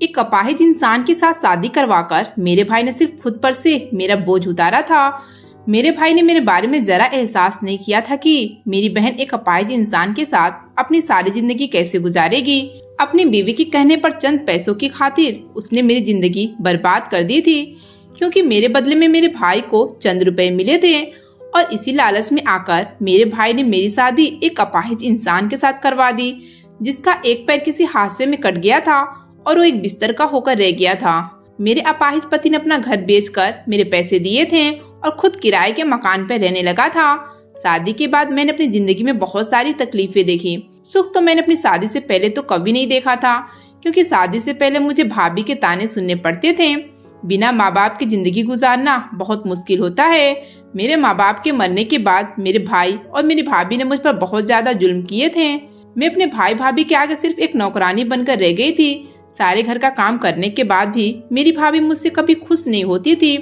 एक अपाहिज इंसान के साथ शादी करवाकर मेरे भाई ने सिर्फ खुद पर से मेरा बोझ उतारा था। मेरे भाई ने मेरे बारे में जरा एहसास नहीं किया था कि मेरी बहन एक अपाहिज इंसान के साथ अपनी सारी जिंदगी कैसे गुजारेगी। अपनी बीवी के कहने पर चंद पैसों की खातिर उसने मेरी जिंदगी बर्बाद कर दी थी, क्योंकि मेरे बदले में मेरे भाई को चंद रुपए मिले थे। और इसी लालच में आकर मेरे भाई ने मेरी शादी एक अपाहिज इंसान के साथ करवा दी, जिसका एक पैर किसी हादसे में कट गया था और वो एक बिस्तर का होकर रह गया था। मेरे अपाहिज पति ने अपना घर बेचकर मेरे पैसे दिए थे और खुद किराए के मकान पर रहने लगा था। शादी के बाद मैंने अपनी जिंदगी में बहुत सारी तकलीफें देखी। सुख तो मैंने अपनी शादी से पहले तो कभी नहीं देखा था, क्योंकि शादी से पहले मुझे भाभी के ताने सुनने पड़ते थे। बिना माँ बाप की जिंदगी गुजारना बहुत मुश्किल होता है। मेरे माँ बाप के मरने के बाद मेरे भाई और मेरी भाभी ने मुझ पर बहुत ज्यादा जुल्म किए थे। मैं अपने भाई भाभी के आगे सिर्फ एक नौकरानी बनकर रह गई थी। सारे घर का काम करने के बाद भी मेरी भाभी मुझसे कभी खुश नहीं होती थी,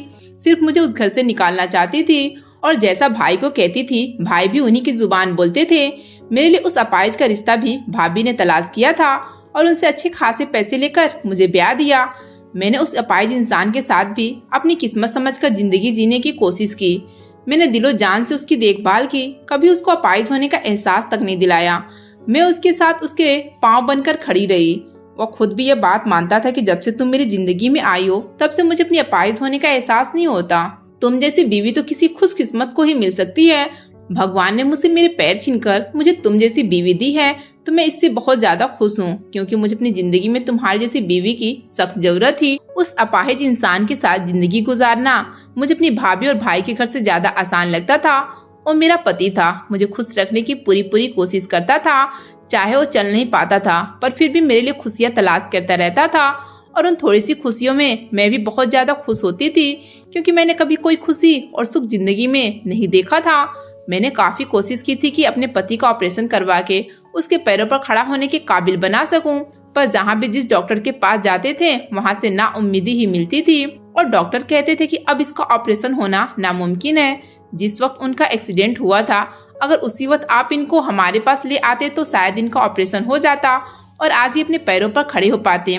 सिर्फ मुझे उस घर से निकालना चाहती थी। और जैसा भाई को कहती थी, भाई भी उन्हीं की जुबान बोलते थे। मेरे लिए उस अपाहिज का रिश्ता भी भाभी ने तलाश किया था और उनसे अच्छे खासे पैसे लेकर मुझे ब्याह दिया। मैंने उस अपाहिज इंसान के साथ भी अपनी किस्मत समझकर जिंदगी जीने की कोशिश की। मैंने दिलो जान से उसकी देखभाल की, कभी उसको अपाहिज होने का एहसास तक नहीं दिलाया। मैं उसके साथ उसके पांव बनकर खड़ी रही। वो खुद भी ये बात मानता था कि जब से तुम मेरी जिंदगी में आई हो, तब से मुझे अपनी अपाहिज होने का एहसास नहीं होता। तुम जैसी बीवी तो किसी खुशकिस्मत को ही मिल सकती है। भगवान ने मुझसे मेरे पैर छीनकर मुझे तुम जैसी बीवी दी है, तो मैं इससे बहुत ज्यादा खुश हूँ, क्योंकि मुझे अपनी जिंदगी में तुम्हारी जैसी बीवी की सख्त जरूरत थी। उस अपाहिज इंसान के साथ जिंदगी गुजारना मुझे अपनी भाभी और भाई के घर से ज्यादा आसान लगता था। और मेरा पति था, मुझे खुश रखने की पूरी कोशिश करता था। चाहे वो चल नहीं पाता था, पर फिर भी मेरे लिए खुशियाँ तलाश करता रहता था। और उन थोड़ी सी खुशियों में मैं भी बहुत ज्यादा खुश होती थी, क्योंकि मैंने कभी कोई खुशी और सुख जिंदगी में नहीं देखा था। मैंने काफी कोशिश की थी कि अपने पति का ऑपरेशन करवा के उसके पैरों पर खड़ा होने के काबिल बना सकूं, पर जहाँ भी जिस डॉक्टर के पास जाते थे वहाँ से नाउम्मीदी ही मिलती थी। और डॉक्टर कहते थे कि अब इसका ऑपरेशन होना नामुमकिन है। जिस वक्त उनका एक्सीडेंट हुआ था, अगर उसी वक्त आप इनको हमारे पास ले आते तो शायद इनका ऑपरेशन हो जाता और आज ये अपने पैरों पर खड़े हो पाते,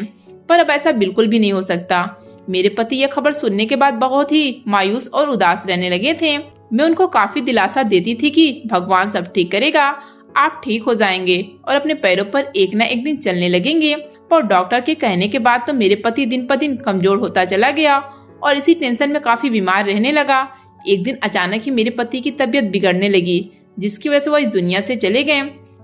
पर अब ऐसा बिल्कुल भी नहीं हो सकता। मेरे पति यह खबर सुनने के बाद बहुत ही मायूस और उदास रहने लगे थे। मैं उनको काफी दिलासा देती थी कि भगवान सब ठीक करेगा, आप ठीक हो जाएंगे और अपने पैरों पर एक न एक दिन चलने लगेंगे। पर डॉक्टर के कहने के बाद तो मेरे पति दिन पर दिन कमजोर होता चला गया और इसी टेंशन में काफी बीमार रहने लगा। एक दिन अचानक ही मेरे पति की तबीयत बिगड़ने लगी, जिसकी वजह से वो इस दुनिया से चले गए।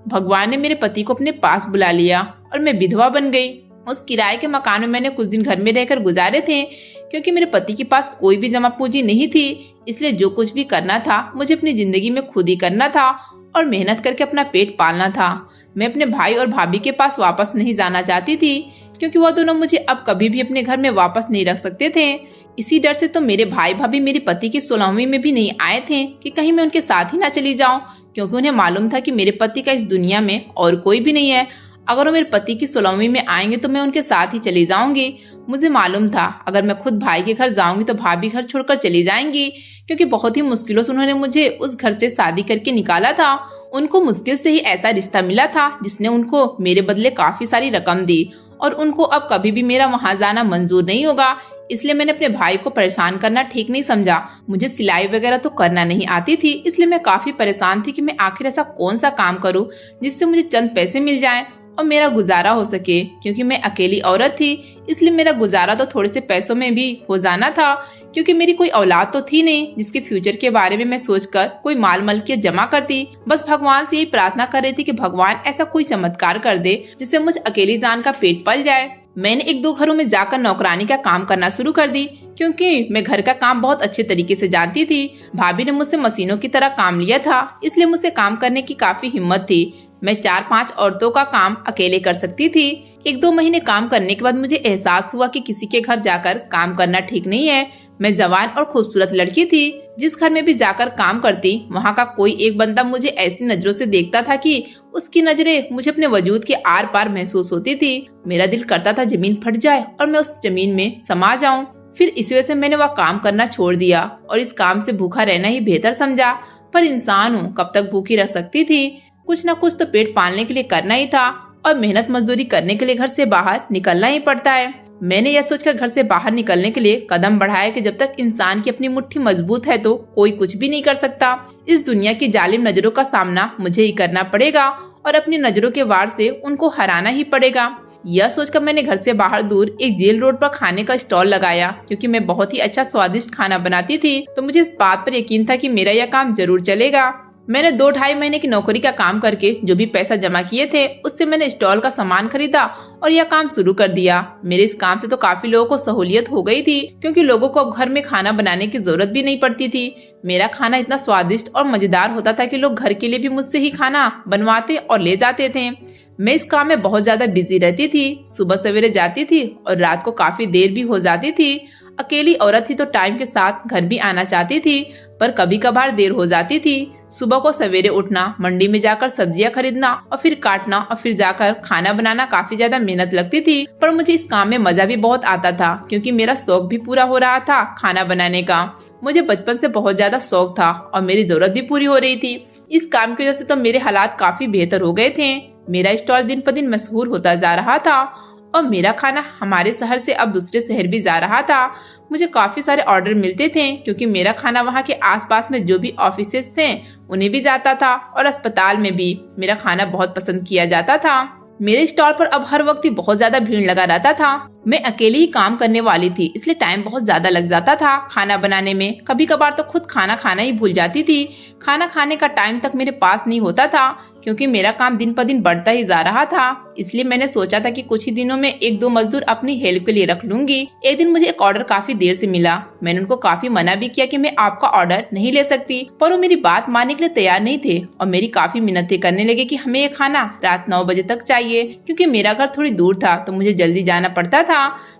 भगवान ने मेरे पति को अपने पास बुला लिया और मैं विधवा बन गई। उस किराए के मकान में मैंने कुछ दिन घर में रहकर गुजारे थे, क्योंकि मेरे पति के पास कोई भी जमा पूंजी नहीं थी। इसलिए जो कुछ भी करना था मुझे अपनी जिंदगी में खुद ही करना था और मेहनत करके अपना पेट पालना था। मैं अपने भाई और भाभी के पास वापस नहीं जाना चाहती थी, क्योंकि वह दोनों मुझे अब कभी भी अपने घर में वापस नहीं रख सकते थे। इसी डर से तो मेरे भाई भाभी मेरे पति की 16वीं में भी नहीं आए थे कि कहीं मैं उनके साथ ही ना चली जाऊं, क्योंकि उन्हें मालूम था कि मेरे पति का इस दुनिया में और कोई भी नहीं है। अगर वो मेरे पति की 16वीं में आएंगे तो मैं उनके साथ ही चली जाऊंगी। मुझे मालूम था अगर मैं खुद भाई के घर जाऊंगी तो भाभी घर छोड़कर चली जाएंगी, क्योंकि बहुत ही मुश्किलों से उन्होंने मुझे उस घर से शादी करके निकाला था। उनको मुश्किल से ही ऐसा रिश्ता मिला था जिसने उनको मेरे बदले काफी सारी रकम दी और उनको अब कभी भी मेरा वहां जाना मंजूर नहीं होगा। इसलिए मैंने अपने भाई को परेशान करना ठीक नहीं समझा। मुझे सिलाई वगैरह तो करना नहीं आती थी, इसलिए मैं काफी परेशान थी कि मैं आखिर ऐसा कौन सा काम करूं जिससे मुझे चंद पैसे मिल जाएं और मेरा गुजारा हो सके। क्योंकि मैं अकेली औरत थी, इसलिए मेरा गुजारा तो थोड़े से पैसों में भी हो जाना था, क्योंकि मेरी कोई औलाद तो थी नहीं जिसके फ्यूचर के बारे में मैं सोचकर कोई माल मलकियत जमा करती। बस भगवान से यही प्रार्थना कर रही थी कि भगवान ऐसा कोई चमत्कार कर दे जिससे मुझ अकेली जान का पेट पल जाए। मैंने 1-2 घरों में जाकर नौकरानी का काम करना शुरू कर दी, क्योंकि मैं घर का काम बहुत अच्छे तरीके से जानती थी। भाभी ने मुझसे मशीनों की तरह काम लिया था, इसलिए मुझसे काम करने की काफी हिम्मत थी। मैं 4-5 औरतों का काम अकेले कर सकती थी। 1-2 महीने काम करने के बाद मुझे एहसास हुआ कि किसी के घर जाकर काम करना ठीक नहीं है। मैं जवान और खूबसूरत लड़की थी, जिस घर में भी जाकर काम करती वहाँ का कोई एक बंदा मुझे ऐसी नजरों से देखता था कि उसकी नजरें मुझे अपने वजूद के आर पार महसूस होती थी। मेरा दिल करता था जमीन फट जाए और मैं उस जमीन में समा जाऊं। फिर इस वजह से मैंने वह काम करना छोड़ दिया और इस काम से भूखा रहना ही बेहतर समझा। पर इंसान हूँ, कब तक भूखी रह सकती थी। कुछ न कुछ तो पेट पालने के लिए करना ही था और मेहनत मजदूरी करने के लिए घर से बाहर निकलना ही पड़ता है। मैंने यह सोचकर घर से बाहर निकलने के लिए कदम बढ़ाया कि जब तक इंसान की अपनी मुट्ठी मजबूत है तो कोई कुछ भी नहीं कर सकता। इस दुनिया की जालिम नजरों का सामना मुझे ही करना पड़ेगा और अपनी नजरों के वार से उनको हराना ही पड़ेगा। यह सोचकर मैंने घर से बाहर दूर एक जेल रोड पर खाने का स्टॉल लगाया। क्योंकि मैं बहुत ही अच्छा स्वादिष्ट खाना बनाती थी तो मुझे इस बात पर यकीन था कि मेरा यह काम जरूर चलेगा। मैंने 2-2.5 महीने की नौकरी का काम करके जो भी पैसा जमा किए थे उससे मैंने स्टॉल का सामान खरीदा और यह काम शुरू कर दिया। मेरे इस काम से तो काफी लोगों को सहूलियत हो गई थी क्योंकि लोगों को अब घर में खाना बनाने की जरूरत भी नहीं पड़ती थी। मेरा खाना इतना स्वादिष्ट और मजेदार होता था कि लोग घर के लिए भी मुझसे ही खाना बनवाते और ले जाते थे। मैं इस काम में बहुत ज्यादा बिजी रहती थी। सुबह सवेरे जाती थी और रात को काफी देर भी हो जाती थी। अकेली औरत थी तो टाइम के साथ घर भी आना चाहती थी, पर कभी कभार देर हो जाती थी। सुबह को सवेरे उठना, मंडी में जाकर सब्जियां खरीदना और फिर काटना और फिर जाकर खाना बनाना काफी ज्यादा मेहनत लगती थी। पर मुझे इस काम में मजा भी बहुत आता था क्योंकि मेरा शौक भी पूरा हो रहा था खाना बनाने का। मुझे बचपन से बहुत ज्यादा शौक था और मेरी जरूरत भी पूरी हो रही थी। इस काम की वजह से तो मेरे हालात काफी बेहतर हो गए थे। मेरा स्टॉल दिन पर दिन मशहूर होता जा रहा था और मेरा खाना हमारे शहर से अब दूसरे शहर भी जा रहा था। मुझे काफी सारे ऑर्डर मिलते थे क्योंकि मेरा खाना वहाँ के आसपास में जो भी ऑफिसेस थे उन्हें भी जाता था और अस्पताल में भी मेरा खाना बहुत पसंद किया जाता था। मेरे स्टॉल पर अब हर वक्त ही बहुत ज्यादा भीड़ लगा रहता था। मैं अकेली ही काम करने वाली थी इसलिए टाइम बहुत ज्यादा लग जाता था खाना बनाने में। कभी कभार तो खुद खाना खाना ही भूल जाती थी। खाना खाने का टाइम तक मेरे पास नहीं होता था क्योंकि मेरा काम दिन पर दिन बढ़ता ही जा रहा था। इसलिए मैंने सोचा था कि कुछ ही दिनों में 1-2 मजदूर अपनी हेल्प के लिए रख लूंगी। एक दिन मुझे एक ऑर्डर काफी देर से मिला। मैंने उनको काफी मना भी किया कि मैं आपका ऑर्डर नहीं ले सकती, पर वो मेरी बात मानने के लिए तैयार नहीं थे और मेरी काफी मिन्नतें करने लगे कि हमें ये खाना रात 9 बजे तक चाहिए। क्योंकि मेरा घर थोड़ी दूर था तो मुझे जल्दी जाना पड़ता था।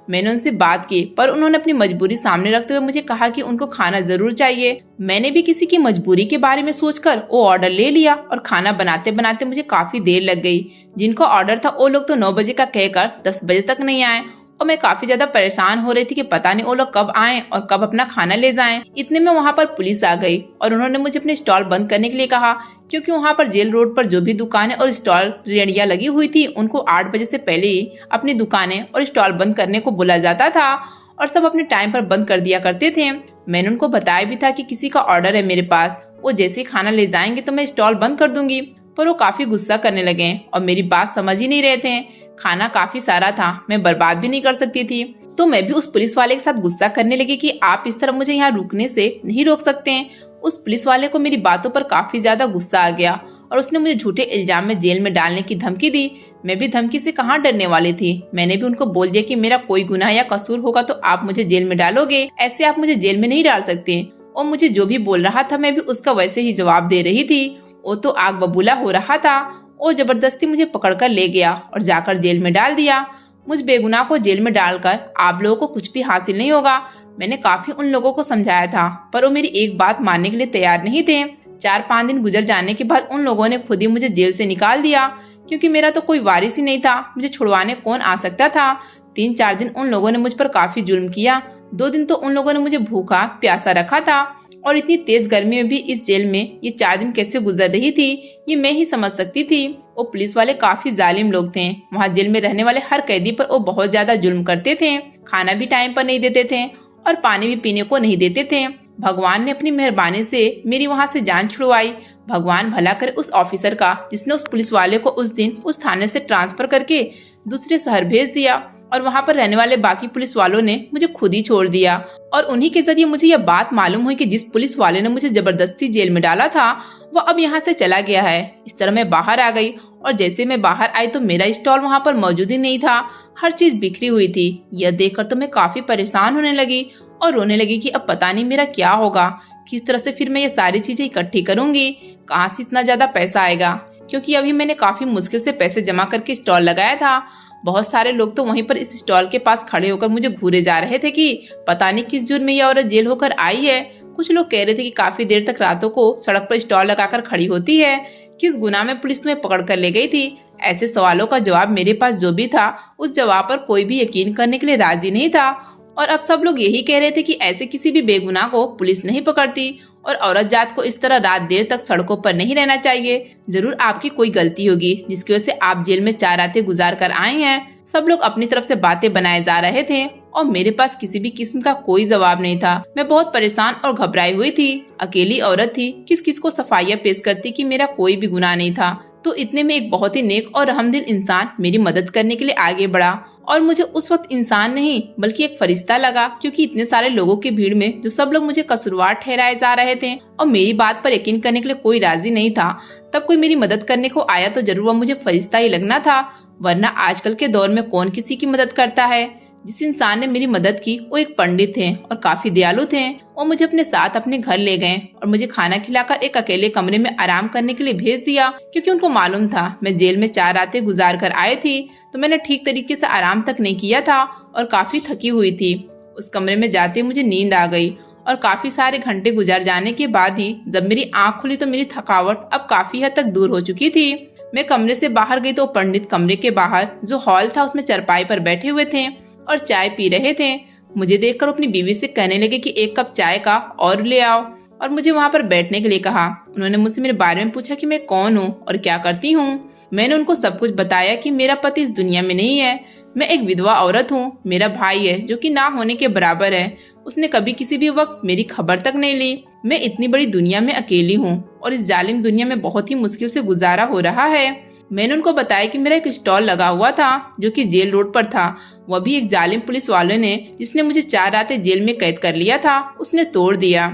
मैंने उनसे बात की पर उन्होंने अपनी मजबूरी सामने रखते हुए मुझे कहा कि उनको खाना जरूर चाहिए। मैंने भी किसी की मजबूरी के बारे में सोचकर वो ऑर्डर ले लिया और खाना बनाते बनाते मुझे काफी देर लग गई। जिनको ऑर्डर था वो लोग तो 9 बजे का कहकर 10 बजे तक नहीं आए और मैं काफी ज्यादा परेशान हो रही थी कि पता नहीं वो लोग कब आए और कब अपना खाना ले जाएं। इतने में वहाँ पर पुलिस आ गई और उन्होंने मुझे अपने स्टॉल बंद करने के लिए कहा क्योंकि वहाँ पर जेल रोड पर जो भी दुकानें और स्टॉल रेहड़ियां लगी हुई थी उनको 8 बजे से पहले ही अपनी दुकानें और स्टॉल बंद करने को बोला जाता था और सब अपने टाइम पर बंद कर दिया करते थे। मैंने उनको बताया भी था कि किसी का ऑर्डर है मेरे पास, वो जैसे ही खाना ले जाएंगे तो मैं स्टॉल बंद कर दूंगी, पर वो काफी गुस्सा करने लगे और मेरी बात समझ ही नहीं रहे थे। खाना काफी सारा था, मैं बर्बाद भी नहीं कर सकती थी। तो मैं भी उस पुलिस वाले के साथ गुस्सा करने लगी कि आप इस तरह मुझे यहाँ रुकने से नहीं रोक सकते हैं। उस पुलिस वाले को मेरी बातों पर काफी ज्यादा गुस्सा आ गया और उसने मुझे झूठे इल्जाम में जेल में डालने की धमकी दी। मैं भी धमकी से कहाँ डरने वाली थी। मैंने भी उनको बोल दिया कि मेरा कोई गुनाह या कसूर होगा तो आप मुझे जेल में डालोगे, ऐसे आप मुझे जेल में नहीं डाल सकते। और मुझे जो भी बोल रहा था मैं भी उसका वैसे ही जवाब दे रही थी। वो तो आग बबूला हो रहा था और जबरदस्ती मुझे पकड़कर ले गया और जाकर जेल में डाल दिया। मुझ बेगुनाह को जेल में डालकर आप लोगों को कुछ भी हासिल नहीं होगा। मैंने काफी उन लोगों को समझाया था पर वो मेरी एक बात मानने के लिए तैयार नहीं थे। 4-5 दिन गुजर जाने के बाद उन लोगों ने खुद ही मुझे जेल से निकाल दिया क्योंकि मेरा तो कोई वारिस ही नहीं था। मुझे छुड़वाने कौन आ सकता था। 3-4 दिन उन लोगों ने मुझ पर काफी जुल्म किया। 2 दिन तो उन लोगों ने मुझे भूखा प्यासा रखा था और इतनी तेज गर्मी में भी इस जेल में ये 4 दिन कैसे गुजर रही थी ये मैं ही समझ सकती थी। वो पुलिस वाले काफी जालिम लोग थे। वहाँ जेल में रहने वाले हर कैदी पर वो बहुत ज्यादा जुल्म करते थे। खाना भी टाइम पर नहीं देते थे और पानी भी पीने को नहीं देते थे। भगवान ने अपनी मेहरबानी से मेरी वहाँ से जान छुड़वाई। भगवान भला करे उस ऑफिसर का जिसने उस पुलिस वाले को उस दिन उस थाने से ट्रांसफर करके दूसरे शहर भेज दिया और वहाँ पर रहने वाले बाकी पुलिस वालों ने मुझे खुद ही छोड़ दिया। और उन्हीं के जरिए मुझे यह बात मालूम हुई कि जिस पुलिस वाले ने मुझे जबरदस्ती जेल में डाला था वो अब यहाँ से चला गया है। इस तरह मैं बाहर आ गई और जैसे मैं बाहर आई तो मेरा स्टॉल वहाँ पर मौजूद ही नहीं था। हर चीज बिखरी हुई थी। यह देखकर तो मैं काफी परेशान होने लगी और रोने लगी कि अब पता नहीं मेरा क्या होगा, किस तरह से फिर मैं ये सारी चीजें इकट्ठी करूंगी, कहाँ से इतना ज्यादा पैसा आएगा। क्योंकि अभी मैंने काफी मुश्किल से पैसे जमा करके स्टॉल लगाया था। बहुत सारे लोग तो वहीं पर इस स्टॉल के पास खड़े होकर मुझे घूरे जा रहे थे कि पता नहीं किस जुर्म में यह औरत जेल होकर आई है। कुछ लोग कह रहे थे कि काफी देर तक रातों को सड़क पर स्टॉल लगाकर खड़ी होती है, किस गुनाह में पुलिस तुम्हें पकड़ कर ले गई थी। ऐसे सवालों का जवाब मेरे पास जो भी था उस जवाब पर कोई भी यकीन करने के लिए राजी नहीं था। और अब सब लोग यही कह रहे थे कि ऐसे किसी भी बेगुनाह को पुलिस नहीं पकड़ती और औरत जात को इस तरह रात देर तक सड़कों पर नहीं रहना चाहिए। जरूर आपकी कोई गलती होगी जिसकी वजह से आप जेल में 4 रातें गुजार कर आए हैं। सब लोग अपनी तरफ से बातें बनाए जा रहे थे और मेरे पास किसी भी किस्म का कोई जवाब नहीं था। मैं बहुत परेशान और घबराई हुई थी। अकेली औरत थी, किस किस को सफाइयाँ पेश करती कि मेरा कोई भी गुनाह नहीं था। तो इतने में एक बहुत ही नेक और रहमदिल इंसान मेरी मदद करने के लिए आगे बढ़ा और मुझे उस वक्त इंसान नहीं बल्कि एक फरिश्ता लगा, क्योंकि इतने सारे लोगों की भीड़ में जो सब लोग मुझे कसूरवार ठहराए जा रहे थे और मेरी बात पर यकीन करने के लिए कोई राजी नहीं था, तब कोई मेरी मदद करने को आया तो जरूर वह मुझे फरिश्ता ही लगना था, वरना आजकल के दौर में कौन किसी की मदद करता है। जिस इंसान ने मेरी मदद की वो एक पंडित थे और काफी दयालु थे। वो मुझे अपने साथ अपने घर ले गए और मुझे खाना खिलाकर एक अकेले कमरे में आराम करने के लिए भेज दिया, क्योंकि उनको मालूम था मैं जेल में 4 रातें गुजार कर आई थी, तो मैंने ठीक तरीके से आराम तक नहीं किया था और काफी थकी हुई थी। उस कमरे में जाते मुझे नींद आ गई और काफी सारे घंटे गुजार जाने के बाद ही जब मेरी आँख खुली तो मेरी थकावट अब काफी हद तक दूर हो चुकी थी। मैं कमरे से बाहर गई तो पंडित कमरे के बाहर जो हॉल था उसमें चरपाई पर बैठे हुए थे और चाय पी रहे थे। मुझे देखकर अपनी बीवी से कहने लगे कि 1 कप चाय का और ले आओ और मुझे वहाँ पर बैठने के लिए कहा। उन्होंने मुझसे मेरे बारे में पूछा कि मैं कौन हूँ और क्या करती हूँ। मैंने उनको सब कुछ बताया कि मेरा पति इस दुनिया में नहीं है, मैं एक विधवा औरत हूँ। मेरा भाई है जो कि ना होने के बराबर है, उसने कभी किसी भी वक्त मेरी खबर तक नहीं ली। मैं इतनी बड़ी दुनिया में अकेली हूँ और इस जालिम दुनिया में बहुत ही मुश्किल से गुजारा हो रहा है। मैंने उनको बताया कि मेरा एक स्टॉल लगा हुआ था जो कि जेल रोड पर था, वह भी एक जालिम पुलिस वाले ने जिसने मुझे 4 रातें जेल में कैद कर लिया था उसने तोड़ दिया।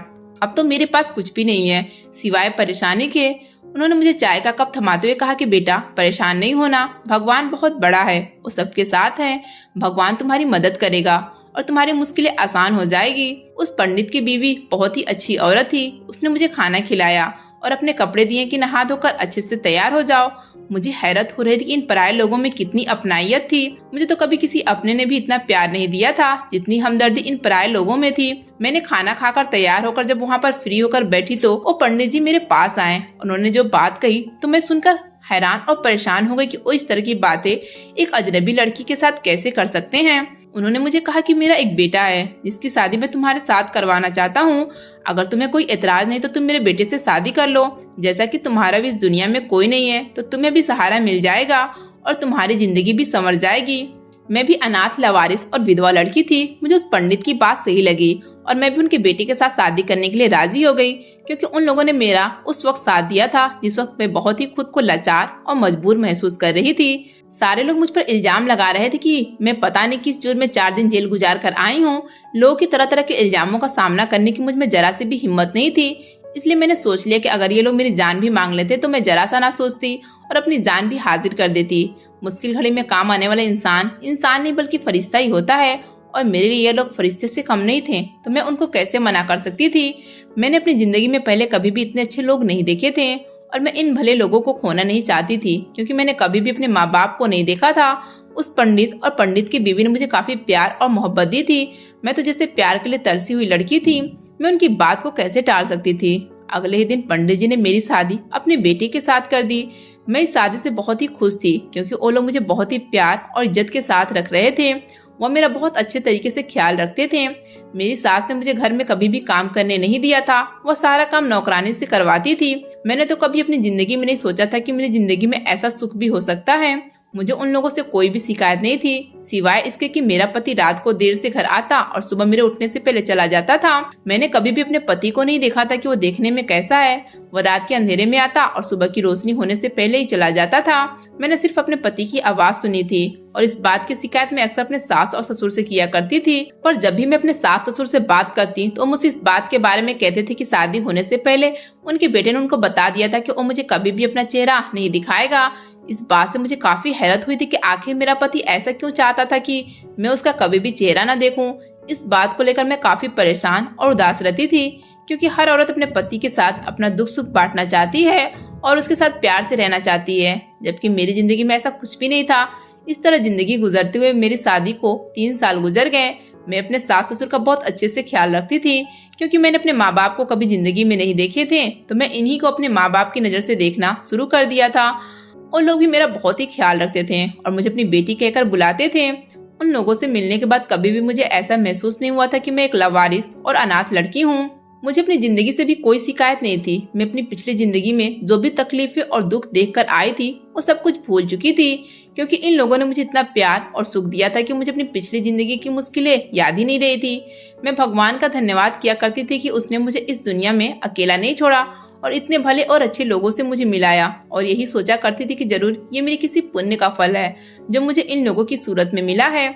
अब तो मेरे पास कुछ भी नहीं है सिवाय परेशानी के। उन्होंने मुझे चाय का कप थमाते हुए कहा कि बेटा परेशान नहीं होना, भगवान बहुत बड़ा है, वो सबके साथ है, भगवान तुम्हारी मदद करेगा और तुम्हारी मुश्किलें आसान हो जाएगी। उस पंडित की बीवी बहुत ही अच्छी औरत थी, उसने मुझे खाना खिलाया और अपने कपड़े दिए कि नहा धोकर अच्छे से तैयार हो जाओ। मुझे हैरत हो रही थी कि इन पराये लोगों में कितनी अपनाइयत थी। मुझे तो कभी किसी अपने ने भी इतना प्यार नहीं दिया था जितनी हमदर्दी इन पराये लोगों में थी। मैंने खाना खाकर तैयार होकर जब वहाँ पर फ्री होकर बैठी तो वो पंडित जी मेरे पास आए। उन्होंने जो बात कही तो मैं सुनकर हैरान और परेशान हो गई कि वो इस तरह की बातें एक अजनबी लड़की के साथ कैसे कर सकते हैं। उन्होंने मुझे कहा कि मेरा एक बेटा है जिसकी शादी मैं तुम्हारे साथ करवाना चाहता हूँ। अगर तुम्हें कोई एतराज नहीं तो तुम मेरे बेटे से शादी कर लो। जैसा कि तुम्हारा भी इस दुनिया में कोई नहीं है तो तुम्हें भी सहारा मिल जाएगा और तुम्हारी जिंदगी भी संवर जाएगी। मैं भी अनाथ लवारिस और विधवा लड़की थी। मुझे उस पंडित की बात सही लगी और मैं भी उनके बेटे के साथ शादी करने के लिए राजी हो गई, क्योंकि उन लोगों ने मेरा उस वक्त साथ दिया था जिस वक्त मैं बहुत ही खुद को लाचार और मजबूर महसूस कर रही थी। सारे लोग मुझ पर इल्जाम लगा रहे थे कि मैं पता नहीं किस जुर्म में 4 दिन जेल गुजार कर आई हूँ। लोगों की तरह तरह के इल्जामों का सामना करने की मुझ में जरा सी भी हिम्मत नहीं थी। इसलिए मैंने सोच लिया कि अगर ये लोग मेरी जान भी मांग लेते तो मैं जरा सा ना सोचती और अपनी जान भी हाजिर कर देती। मुश्किल घड़ी में काम आने वाला इंसान इंसान नहीं बल्कि फरिश्ता ही होता है और मेरे लिए ये लोग फरिश्ते से कम नहीं थे, तो मैं उनको कैसे मना कर सकती थी। मैंने अपनी जिंदगी में पहले कभी भी इतने अच्छे लोग नहीं देखे थे और मैं इन भले लोगों को खोना नहीं चाहती थी, क्योंकि मैंने कभी भी अपने माँ बाप को नहीं देखा था। उस पंडित और पंडित की बीवी ने मुझे काफी प्यार और मोहब्बत दी थी। मैं तो जैसे प्यार के लिए तरसी हुई लड़की थी, मैं उनकी बात को कैसे टाल सकती थी। अगले ही दिन पंडित जी ने मेरी शादी अपने बेटे के साथ कर दी। मैं इस शादी से बहुत ही खुश थी, क्योंकि वो लोग मुझे बहुत ही प्यार और इज्जत के साथ रख रहे थे। वो मेरा बहुत अच्छे तरीके से ख्याल रखते थे। मेरी सास ने मुझे घर में कभी भी काम करने नहीं दिया था, वो सारा काम नौकरानी से करवाती थी। मैंने तो कभी अपनी जिंदगी में नहीं सोचा था कि मेरी जिंदगी में ऐसा सुख भी हो सकता है। मुझे उन लोगों से कोई भी शिकायत नहीं थी, सिवाय इसके कि मेरा पति रात को देर से घर आता और सुबह मेरे उठने से पहले चला जाता था। मैंने कभी भी अपने पति को नहीं देखा था कि वो देखने में कैसा है। वो रात के अंधेरे में आता और सुबह की रोशनी होने से पहले ही चला जाता था। मैंने सिर्फ अपने पति की आवाज सुनी थी और इस बात की शिकायत मैं अक्सर अपने सास और ससुर से किया करती थी। पर जब भी मैं अपने सास ससुर से बात करती तो मुझे इस बात के बारे में कहते थे कि शादी होने से पहले उनके बेटे ने उनको बता दिया था कि वो मुझे कभी भी अपना चेहरा नहीं दिखाएगा। इस बात से मुझे काफी हैरत हुई थी कि आखिर मेरा पति ऐसा क्यों चाहता था कि मैं उसका कभी भी चेहरा न देखूं। इस बात को लेकर मैं काफी परेशान और उदास रहती थी, क्योंकि हर औरत अपने पति के साथ अपना दुख सुख बांटना चाहती है और उसके साथ प्यार से रहना चाहती है, जबकि मेरी जिंदगी में ऐसा कुछ भी नहीं था। इस तरह जिंदगी गुजरते हुए मेरी शादी को 3 साल गुजर गए। मैं अपने सास ससुर का बहुत अच्छे से ख्याल रखती थी, क्योंकि मैंने अपने माँ बाप को कभी जिंदगी में नहीं देखे थे, तो मैं इन्हीं को अपने माँ बाप की नजर से देखना शुरू कर दिया था। उन लोग भी मेरा बहुत ही ख्याल रखते थे और मुझे अपनी बेटी कहकर बुलाते थे। उन लोगों से मिलने के बाद कभी भी मुझे ऐसा महसूस नहीं हुआ था कि मैं एक लावारिस और अनाथ लड़की हूँ। मुझे अपनी जिंदगी से भी कोई शिकायत नहीं थी। मैं अपनी पिछली जिंदगी में जो भी तकलीफें और दुख देखकर आई थी वो सब कुछ भूल चुकी थी, क्योंकि इन लोगों ने मुझे इतना प्यार और सुख दिया था कि मुझे अपनी पिछली जिंदगी की मुश्किलें याद ही नहीं रही थी। मैं भगवान का धन्यवाद किया करती थी कि उसने मुझे इस दुनिया में अकेला नहीं छोड़ा और इतने भले और अच्छे लोगों से मुझे मिलाया, और यही सोचा करती थी कि जरूर ये मेरी किसी पुण्य का फल है जो मुझे इन लोगों की सूरत में मिला है।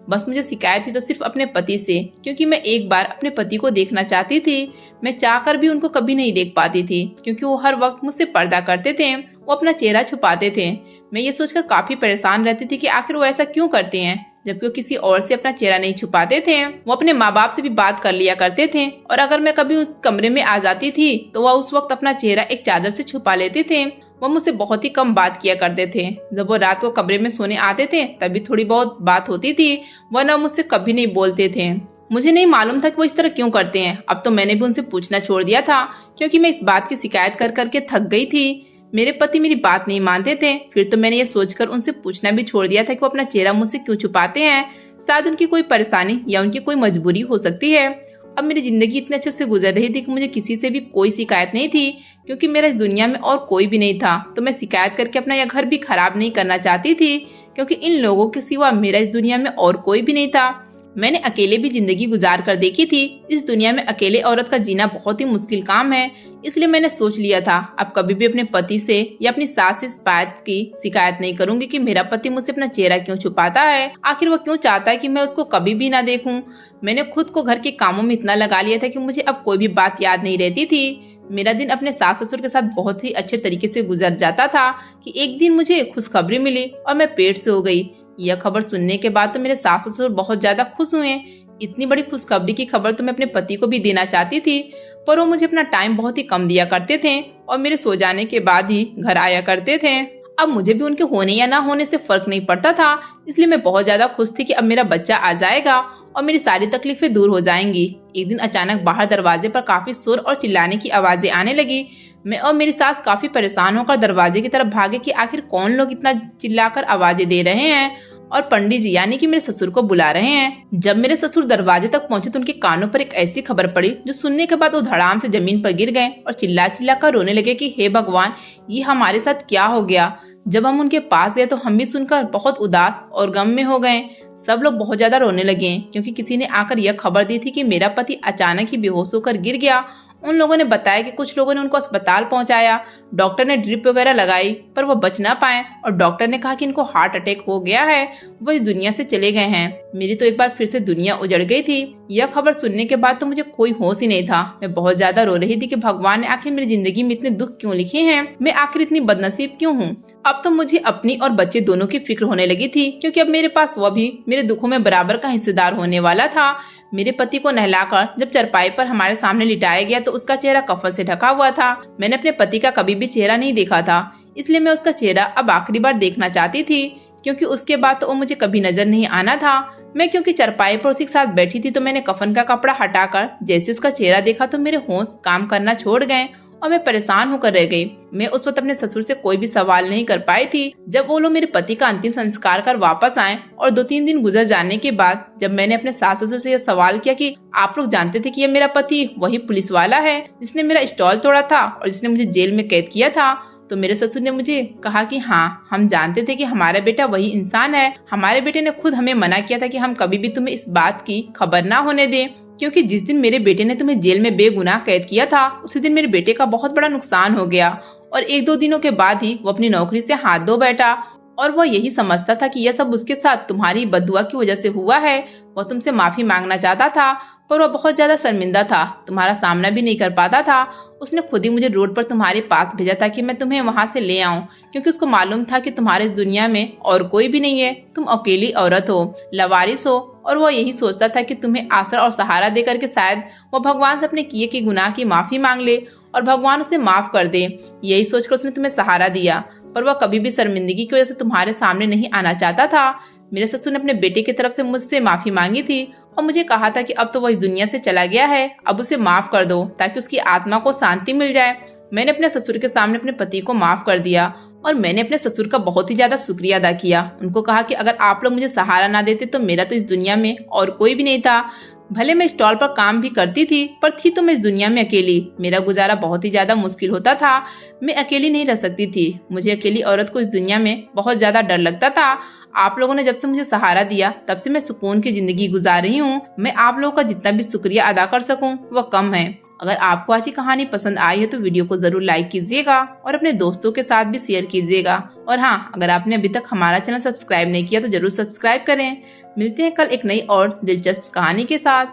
बस मुझे शिकायत थी तो सिर्फ अपने पति से, क्योंकि मैं एक बार अपने पति को देखना चाहती थी। मैं चाहकर भी उनको कभी नहीं देख पाती थी, क्योंकि वो हर वक्त मुझसे पर्दा करते थे, वो अपना चेहरा छुपाते थे। मैं ये सोचकर काफी परेशान रहती थी कि आखिर वो ऐसा क्यों करते हैं, जबकि वो किसी और से अपना चेहरा नहीं छुपाते थे। वो अपने माँ बाप से भी बात कर लिया करते थे, और अगर मैं कभी उस कमरे में आ जाती थी तो वह उस वक्त अपना चेहरा एक चादर से छुपा लेते थे। वो मुझसे बहुत ही कम बात किया करते थे। जब वो रात को कमरे में सोने आते थे तभी थोड़ी बहुत बात होती थी, वरना मुझसे कभी नहीं बोलते थे। मुझे नहीं मालूम था कि वो इस तरह क्यों करते हैं। अब तो मैंने भी उनसे पूछना छोड़ दिया था, क्योंकि मैं इस बात की शिकायत कर करके थक गई थी। मेरे पति मेरी बात नहीं मानते थे। फिर तो मैंने ये सोचकर उनसे पूछना भी छोड़ दिया था कि वो अपना चेहरा मुझसे क्यों छुपाते हैं। शायद उनकी कोई परेशानी या उनकी कोई मजबूरी हो सकती है। अब मेरी जिंदगी इतने अच्छे से गुजर रही थी कि मुझे किसी से भी कोई शिकायत नहीं थी, क्योंकि मेरा इस दुनिया में और कोई भी नहीं था। तो मैं शिकायत करके अपना यह घर भी खराब नहीं करना चाहती थी, क्योंकि इन लोगों के सिवा मेरा इस दुनिया में और कोई भी नहीं था। मैंने अकेले भी जिंदगी गुजार कर देखी थी। इस दुनिया में अकेले औरत का जीना बहुत ही मुश्किल काम है। इसलिए मैंने सोच लिया था अब कभी भी अपने पति से या अपनी सास से इस बात की शिकायत नहीं करूंगी कि मेरा पति मुझसे अपना चेहरा क्यों छुपाता है। आखिर वो क्यों चाहता है कि मैं उसको कभी भी ना देखूं। मैंने खुद को घर के कामों में इतना लगा लिया था कि मुझे अब कोई भी बात याद नहीं रहती थी। मेरा दिन अपने सास ससुर के साथ बहुत ही अच्छे तरीके से गुजर जाता था कि एक दिन मुझे खुशखबरी मिली और मैं पेट से हो गई। यह खबर सुनने के बाद तो मेरे सास ससुर बहुत ज्यादा खुश हुए। इतनी बड़ी खुशखबरी की खबर तो मैं अपने पति को भी देना चाहती थी, पर वो मुझे अपना टाइम बहुत ही कम दिया करते थे और मेरे सो जाने के बाद ही घर आया करते थे। अब मुझे भी उनके होने या ना होने से फर्क नहीं पड़ता था, इसलिए मैं बहुत ज्यादा खुश थी कि अब मेरा बच्चा आ जाएगा और मेरी सारी तकलीफें दूर हो जाएंगी। एक दिन अचानक बाहर दरवाजे पर काफी शोर और चिल्लाने की आवाजें आने लगी। मैं और मेरी सास काफी परेशान होकर दरवाजे की तरफ भागे कि आखिर कौन लोग इतना चिल्लाकर आवाजें दे रहे हैं और पंडित जी यानी कि मेरे ससुर को बुला रहे हैं। जब मेरे ससुर दरवाजे तक पहुंचे तो उनके कानों पर एक ऐसी खबर पड़ी जो सुनने के बाद वो धड़ाम से जमीन पर गिर गए और चिल्ला चिल्ला कर रोने लगे कि हे भगवान, ये हमारे साथ क्या हो गया। जब हम उनके पास गए तो हम भी सुनकर बहुत उदास और गम में हो गए। सब लोग बहुत ज्यादा रोने लगे, क्योंकि किसी ने आकर यह खबर दी थी कि मेरा पति अचानक ही बेहोश होकर गिर गया। उन लोगों ने बताया कि कुछ लोगों ने उनको अस्पताल पहुंचाया, डॉक्टर ने ड्रिप वगैरह लगाई, पर वो बच ना पाए और डॉक्टर ने कहा कि इनको हार्ट अटैक हो गया है, वो इस दुनिया से चले गए हैं। मेरी तो एक बार फिर से दुनिया उजड़ गई थी। यह खबर सुनने के बाद तो मुझे कोई होश ही नहीं था। मैं बहुत ज्यादा रो रही थी कि भगवान ने आखिर मेरी जिंदगी में इतने दुख क्यों लिखे हैं, मैं आखिर इतनी बदनसीब क्यों हूँ। अब तो मुझे अपनी और बच्चे दोनों की फिक्र होने लगी थी, क्योंकि अब मेरे पास वह भी मेरे दुखों में बराबर का हिस्सेदार होने वाला था। मेरे पति को नहलाकर जब चारपाई पर हमारे सामने लिटाया गया तो उसका चेहरा कफन से ढका हुआ था। मैंने अपने पति का कभी भी चेहरा नहीं देखा था, इसलिए मैं उसका चेहरा अब आखिरी बार देखना चाहती थी, क्योंकि उसके बाद तो वो मुझे कभी नजर नहीं आना था। मैं क्योंकि चारपाई पर उसी के साथ बैठी थी तो मैंने कफन का कपड़ा हटाकर जैसे उसका चेहरा देखा तो मेरे होश काम करना छोड़ गए और मैं परेशान होकर रह गई। मैं उस वक्त अपने ससुर से कोई भी सवाल नहीं कर पाई थी। जब वो लोग मेरे पति का अंतिम संस्कार कर वापस आए और 2-3 दिन गुजर जाने के बाद जब मैंने अपने सास ससुर से यह सवाल किया कि आप लोग जानते थे कि यह मेरा पति वही पुलिस वाला है जिसने मेरा स्टॉल तोड़ा था और जिसने मुझे जेल में कैद किया था, तो मेरे ससुर ने मुझे कहा कि हाँ, हम जानते थे कि हमारा बेटा वही इंसान है। हमारे बेटे ने खुद हमें मना किया था कि हम कभी भी तुम्हें इस बात की खबर ना होने दें, क्योंकि जिस दिन मेरे बेटे ने तुम्हें जेल में बेगुनाह कैद किया था उसी दिन मेरे बेटे का बहुत बड़ा नुकसान हो गया और 1-2 दिनों के बाद ही वो अपनी नौकरी से हाथ धो बैठा और वह यही समझता था कि यह सब उसके साथ तुम्हारी बददुआ की वजह से हुआ है। वह तुमसे माफी मांगना चाहता था, पर वह बहुत ज्यादा शर्मिंदा था, तुम्हारा सामना भी नहीं कर पाता था। उसने खुद ही मुझे रोड पर तुम्हारे पास भेजा था कि मैं तुम्हें वहां से ले आऊं, क्योंकि उसको मालूम था कि तुम्हारे इस दुनिया में और कोई भी नहीं है। तुम अकेली औरत हो, लवारिस हो, और वह यही सोचता था कि तुम्हें आसरा और सहारा दे करके शायद वह भगवान से अपने किए के गुनाह की माफी मांग ले और भगवान उसे माफ कर दे। यही सोचकर उसने तुम्हें सहारा दिया, पर वह कभी भी शर्मिंदगी की वजह से तुम्हारे सामने नहीं आना चाहता था। मेरे ससुर ने अपने बेटे की तरफ से मुझसे माफी मांगी थी और मुझे कहा था कि अब तो वह इस दुनिया से चला गया है, अब उसे माफ कर दो ताकि उसकी आत्मा को शांति मिल जाए। मैंने अपने ससुर के सामने अपने पति को माफ कर दिया और मैंने अपने ससुर का बहुत ही ज्यादा शुक्रिया अदा किया। उनको कहा कि अगर आप लोग मुझे सहारा ना देते तो मेरा तो इस दुनिया में और कोई भी नहीं था। भले मैं स्टॉल पर काम भी करती थी, पर थी तो मैं इस दुनिया में अकेली। मेरा गुजारा बहुत ही ज्यादा मुश्किल होता था। मैं अकेली नहीं रह सकती थी। मुझे अकेली औरत को इस दुनिया में बहुत ज्यादा डर लगता था। आप लोगों ने जब से मुझे सहारा दिया, तब से मैं सुकून की जिंदगी गुजार रही हूँ। मैं आप लोगों का जितना भी शुक्रिया अदा कर सकूँ वह कम है। अगर आपको आज की कहानी पसंद आई है तो वीडियो को जरूर लाइक कीजिएगा और अपने दोस्तों के साथ भी शेयर कीजिएगा। और हाँ, अगर आपने अभी तक हमारा चैनल सब्सक्राइब नहीं किया तो जरूर सब्सक्राइब करें। मिलते हैं कल एक नई और दिलचस्प कहानी के साथ।